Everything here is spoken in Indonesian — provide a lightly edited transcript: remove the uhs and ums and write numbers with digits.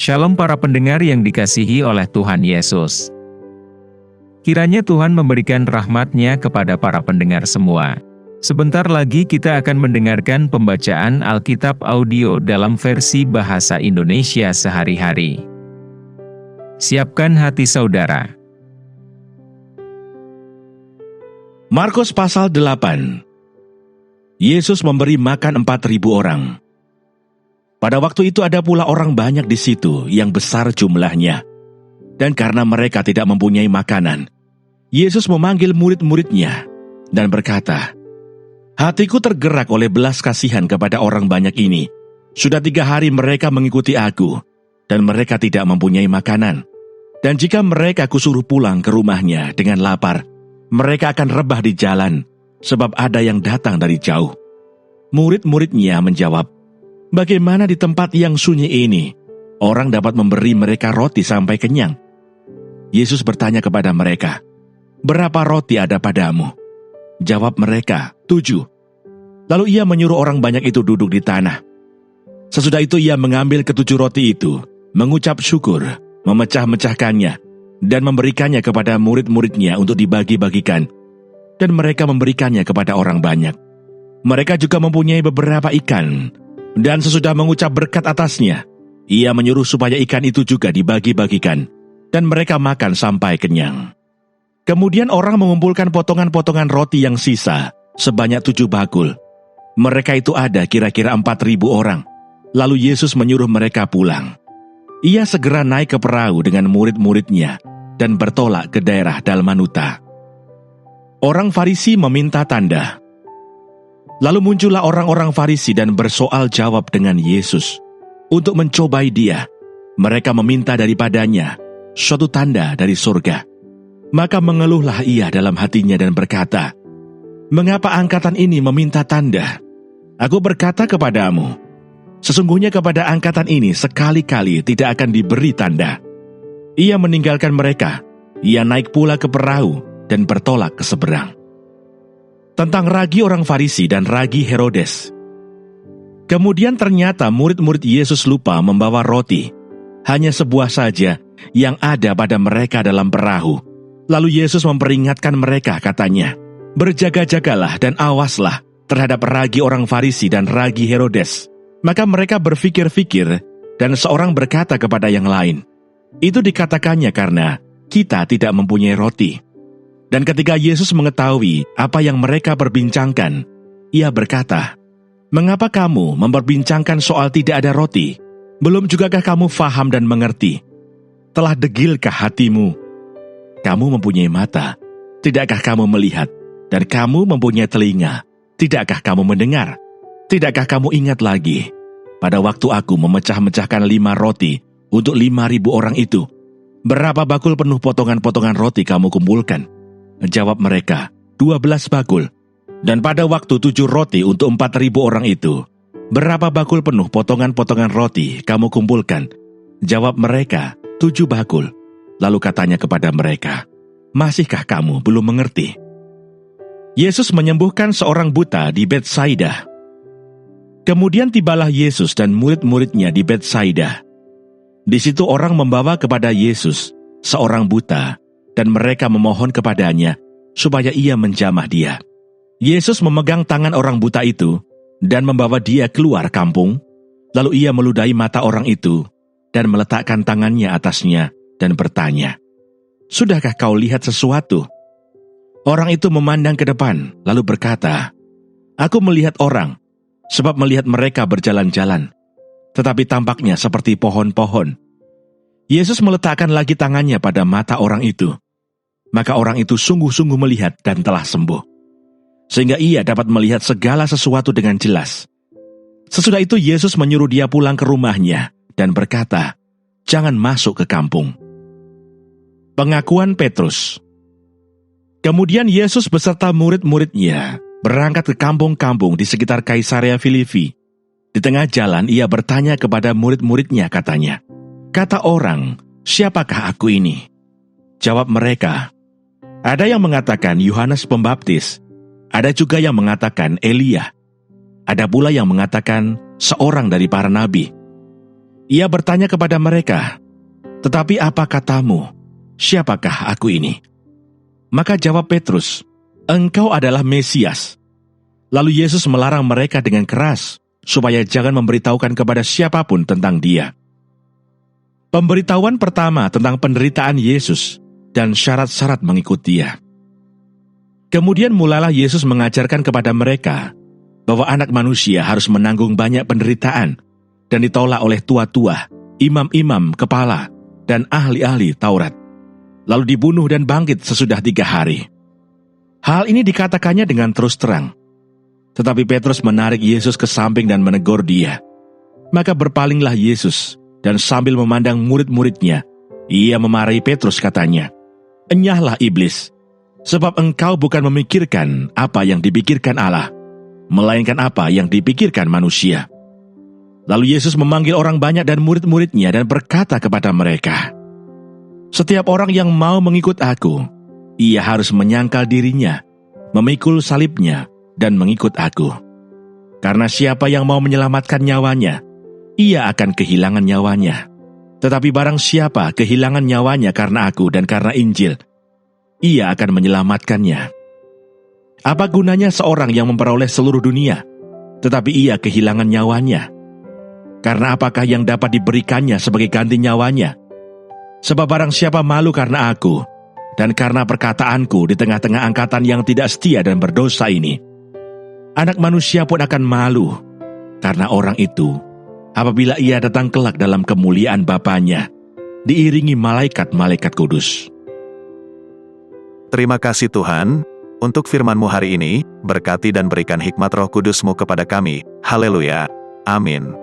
Shalom para pendengar yang dikasihi oleh Tuhan Yesus. Kiranya Tuhan memberikan rahmat-Nya kepada para pendengar semua. Sebentar lagi kita akan mendengarkan pembacaan Alkitab audio dalam versi bahasa Indonesia sehari-hari. Siapkan hati saudara. Markus pasal 8. Yesus memberi makan 4.000 orang. Pada waktu itu ada pula orang banyak di situ yang besar jumlahnya. Dan karena mereka tidak mempunyai makanan, Yesus memanggil murid-muridnya dan berkata, "Hatiku tergerak oleh belas kasihan kepada orang banyak ini. Sudah 3 hari mereka mengikuti aku, dan mereka tidak mempunyai makanan. Dan jika mereka kusuruh pulang ke rumahnya dengan lapar, mereka akan rebah di jalan, sebab ada yang datang dari jauh." Murid-muridnya menjawab, "Bagaimana di tempat yang sunyi ini, orang dapat memberi mereka roti sampai kenyang?" Yesus bertanya kepada mereka, "Berapa roti ada padamu?" Jawab mereka, 7. Lalu ia menyuruh orang banyak itu duduk di tanah. Sesudah itu ia mengambil ke-7 roti itu, mengucap syukur, memecah-mecahkannya, dan memberikannya kepada murid-muridnya untuk dibagi-bagikan. Dan mereka memberikannya kepada orang banyak. Mereka juga mempunyai beberapa ikan. Dan sesudah mengucap berkat atasnya, ia menyuruh supaya ikan itu juga dibagi-bagikan, dan mereka makan sampai kenyang. Kemudian orang mengumpulkan potongan-potongan roti yang sisa, sebanyak 7 bakul. Mereka itu ada kira-kira 4.000 orang. Lalu Yesus menyuruh mereka pulang. Ia segera naik ke perahu dengan murid-muridnya, dan bertolak ke daerah Dalmanuta. Orang Farisi meminta tanda. Lalu muncullah orang-orang Farisi dan bersoal jawab dengan Yesus. Untuk mencobai dia, mereka meminta daripadanya suatu tanda dari surga. Maka mengeluhlah ia dalam hatinya dan berkata, "Mengapa angkatan ini meminta tanda? Aku berkata kepadamu, sesungguhnya kepada angkatan ini sekali-kali tidak akan diberi tanda." Ia meninggalkan mereka, ia naik pula ke perahu dan bertolak ke seberang. Tentang ragi orang Farisi dan ragi Herodes. Kemudian ternyata murid-murid Yesus lupa membawa roti. Hanya sebuah saja yang ada pada mereka dalam perahu. Lalu Yesus memperingatkan mereka, katanya, "Berjaga-jagalah dan awaslah terhadap ragi orang Farisi dan ragi Herodes." Maka mereka berfikir-fikir, dan seorang berkata kepada yang lain, "Itu dikatakannya karena kita tidak mempunyai roti." Dan ketika Yesus mengetahui apa yang mereka perbincangkan, ia berkata, "Mengapa kamu memperbincangkan soal tidak ada roti? Belum jugakah kamu faham dan mengerti? Telah degilkah hatimu? Kamu mempunyai mata, tidakkah kamu melihat? Dan kamu mempunyai telinga, tidakkah kamu mendengar? Tidakkah kamu ingat lagi, pada waktu aku memecah-mecahkan 5 roti untuk 5.000 orang itu, berapa bakul penuh potongan-potongan roti kamu kumpulkan?" Jawab mereka, 12 bakul. "Dan pada waktu 7 roti untuk 4.000 orang itu, berapa bakul penuh potongan-potongan roti kamu kumpulkan?" Jawab mereka, 7 bakul. Lalu katanya kepada mereka, "Masihkah kamu belum mengerti?" Yesus menyembuhkan seorang buta di Betsaida. Kemudian tibalah Yesus dan murid-muridnya di Betsaida. Di situ orang membawa kepada Yesus seorang buta, dan mereka memohon kepadanya supaya ia menjamah dia. Yesus memegang tangan orang buta itu dan membawa dia keluar kampung. Lalu ia meludahi mata orang itu dan meletakkan tangannya atasnya dan bertanya, "Sudahkah kau lihat sesuatu?" Orang itu memandang ke depan lalu berkata, "Aku melihat orang, sebab melihat mereka berjalan-jalan, tetapi tampaknya seperti pohon-pohon." Yesus meletakkan lagi tangannya pada mata orang itu. Maka orang itu sungguh-sungguh melihat dan telah sembuh, sehingga ia dapat melihat segala sesuatu dengan jelas. Sesudah itu Yesus menyuruh dia pulang ke rumahnya dan berkata, "Jangan masuk ke kampung." Pengakuan Petrus. Kemudian Yesus beserta murid-muridnya berangkat ke kampung-kampung di sekitar Kaisarea Filipi. Di tengah jalan ia bertanya kepada murid-muridnya, katanya, "Kata orang, siapakah aku ini?" Jawab mereka, "Ada yang mengatakan Yohanes Pembaptis, ada juga yang mengatakan Elia, ada pula yang mengatakan seorang dari para nabi." Ia bertanya kepada mereka, "Tetapi apa katamu? Siapakah aku ini?" Maka jawab Petrus, "Engkau adalah Mesias." Lalu Yesus melarang mereka dengan keras, supaya jangan memberitahukan kepada siapapun tentang Dia. Pemberitahuan pertama tentang penderitaan Yesus dan syarat-syarat mengikut Dia. Kemudian mulailah Yesus mengajarkan kepada mereka bahwa anak manusia harus menanggung banyak penderitaan dan ditolak oleh tua-tua, imam-imam kepala, dan ahli-ahli Taurat, lalu dibunuh dan bangkit sesudah 3 hari. Hal ini dikatakannya dengan terus terang. Tetapi Petrus menarik Yesus ke samping dan menegur dia. Maka berpalinglah Yesus, dan sambil memandang murid-muridnya, ia memarahi Petrus, katanya, "Enyahlah iblis, sebab engkau bukan memikirkan apa yang dipikirkan Allah, melainkan apa yang dipikirkan manusia." Lalu Yesus memanggil orang banyak dan murid-muridnya dan berkata kepada mereka, "Setiap orang yang mau mengikut aku, ia harus menyangkal dirinya, memikul salibnya, dan mengikut aku. Karena siapa yang mau menyelamatkan nyawanya, ia akan kehilangan nyawanya. Tetapi barang siapa kehilangan nyawanya karena aku dan karena Injil, ia akan menyelamatkannya. Apa gunanya seorang yang memperoleh seluruh dunia, tetapi ia kehilangan nyawanya? Karena apakah yang dapat diberikannya sebagai ganti nyawanya? Sebab barang siapa malu karena aku, dan karena perkataanku di tengah-tengah angkatan yang tidak setia dan berdosa ini, Anak Manusia pun akan malu karena orang itu apabila ia datang kelak dalam kemuliaan Bapanya, diiringi malaikat-malaikat kudus." Terima kasih Tuhan, untuk firman-Mu hari ini, berkati dan berikan hikmat Roh Kudus-Mu kepada kami. Haleluya. Amin.